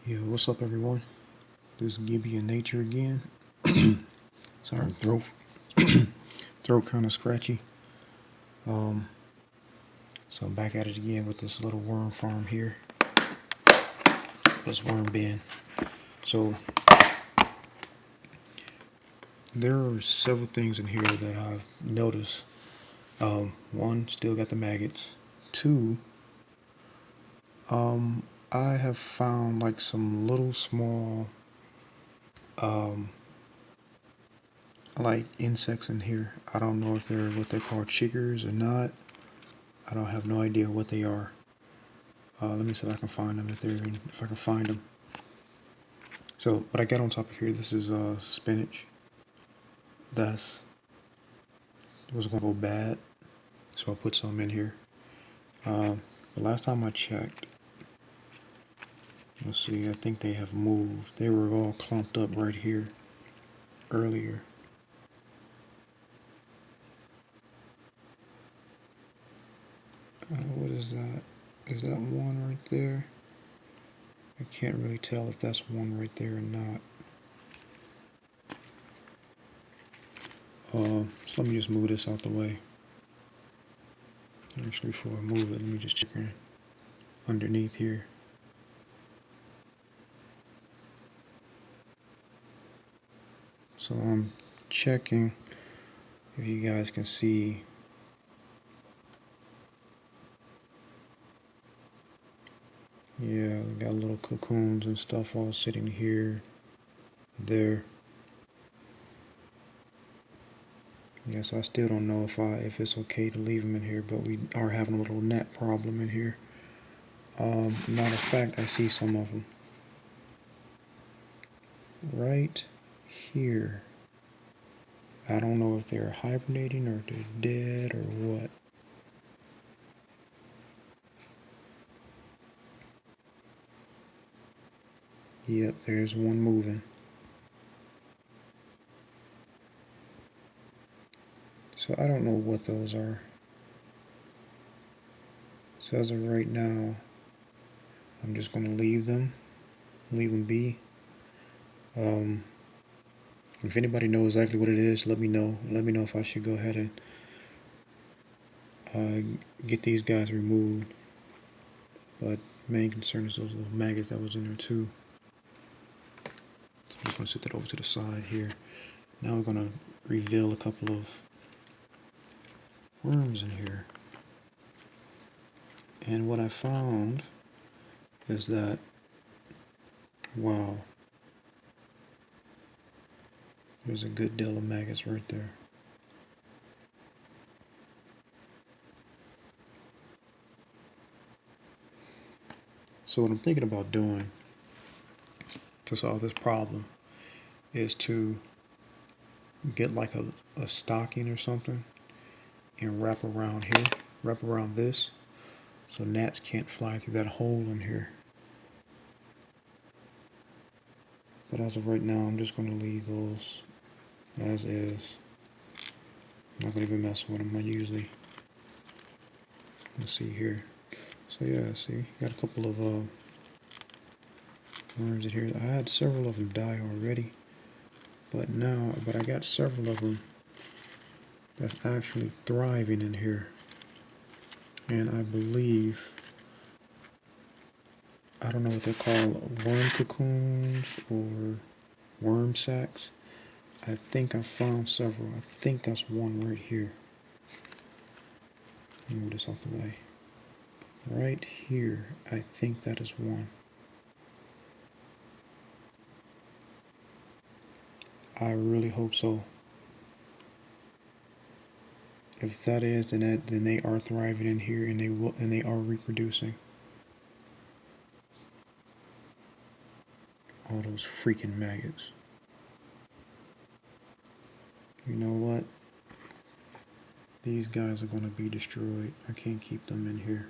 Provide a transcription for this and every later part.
Yo, what's up, everyone? This is Gibby-N-Nature again. Sorry, throat kind of scratchy. So I'm back at it again with this little worm farm here. This worm bin. So there are several things in here that I've noticed. One, still got the maggots. Two, I have found like some little small like insects in here. I don't know if they're what they call chiggers or not. I don't have no idea what they are. Let me see if I can find them if I can find them. So what I got on top of here, this is spinach. It was gonna go bad, so I put some in here. The last time I checked, let's see, I think they have moved. They were all clumped up right here earlier. What is that? Is that one right there? I can't really tell if that's one right there or not. So let me just move this out the way. Actually, before I move it, let me just check underneath here. So I'm checking if you guys can see. Yeah, we got little cocoons and stuff all sitting here, there. Yes, I still don't know if it's okay to leave them in here, but we are having a little gnat problem in here. Matter of fact, I see some of them right here. I don't know if they're hibernating or they're dead or what. Yep, there's one moving. So I don't know what those are. So as of right now, I'm just going to leave them be. If anybody knows exactly what it is, let me know. Let me know if I should go ahead and get these guys removed. But main concern is those little maggots that was in there too. So I'm just going to set that over to the side here. Now we're going to reveal a couple of worms in here. And what I found is that, wow, there's a good deal of maggots right there. So what I'm thinking about doing to solve this problem is to get like a stocking or something and wrap around here, wrap around this, so gnats can't fly through that hole in here. But as of right now, I'm just going to leave those as is. I'm not going to even mess with them. I usually, let's see here. So yeah, see, got a couple of worms in here. I had several of them die already, but I got several of them that's actually thriving in here. And I believe, I don't know what they call worm cocoons or worm sacs. I think I found several. I think that's one right here. Let me move this out the way. Right here, I think that is one. I really hope so. If that is, then they are thriving in here, and they are reproducing. All those freaking maggots. You know what? These guys are going to be destroyed. I can't keep them in here.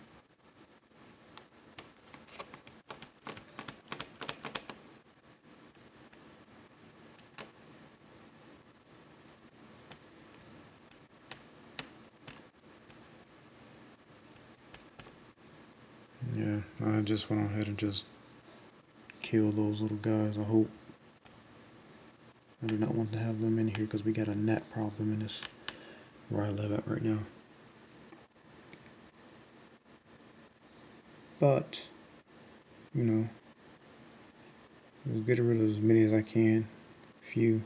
Yeah, I just went ahead and just kill those little guys, I hope. I do not want to have them in here because we got a gnat problem in this where I live at right now. But, you know, I'll get rid of as many as I can. Few.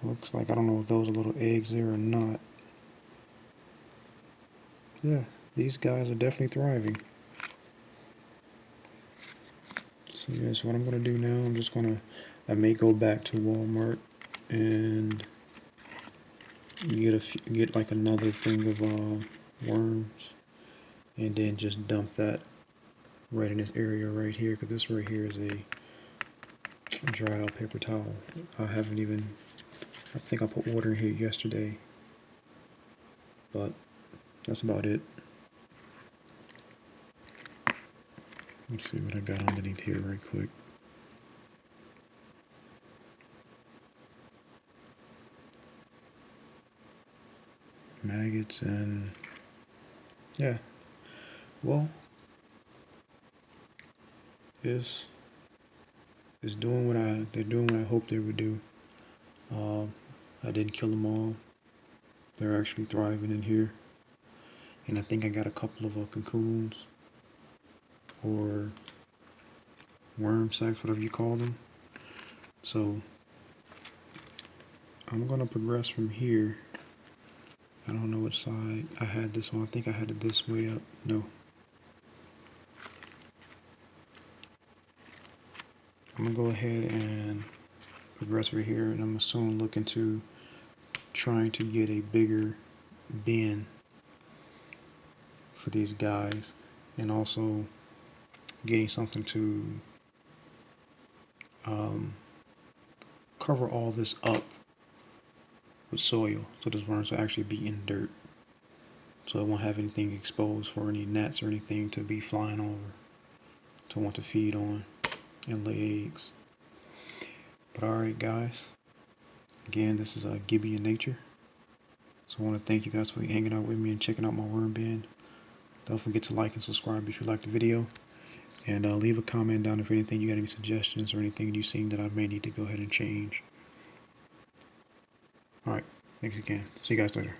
Looks like, I don't know if those are little eggs there or not. Yeah, these guys are definitely thriving. So yes, what I'm gonna do now, I may go back to Walmart and get like another thing of worms, and then just dump that right in this area right here, because this right here is a dried out paper towel. I think I put water in here yesterday, but that's about it. Let's see what I got underneath here right quick. Maggots and yeah. Well, they're doing what I hoped they would do. I didn't kill them all. They're actually thriving in here, and I think I got a couple of cocoons or worm sacks, whatever you call them. So I'm gonna progress from here. I don't know which side I had this on. I think I had it this way up. No. I'm gonna go ahead and progress right here, and I'm gonna soon look into trying to get a bigger bin for these guys, and also getting something to cover all this up with soil, so those worms will actually be in dirt, so it won't have anything exposed for any gnats or anything to be flying over to want to feed on and lay eggs. But alright guys, again, this is Gibby-N-Nature. So I want to thank you guys for hanging out with me and checking out my worm bin. Don't forget to like and subscribe if you liked the video, and leave a comment down if anything you got any suggestions or anything you've seen that I may need to go ahead and change. Alright, thanks again. See you guys later.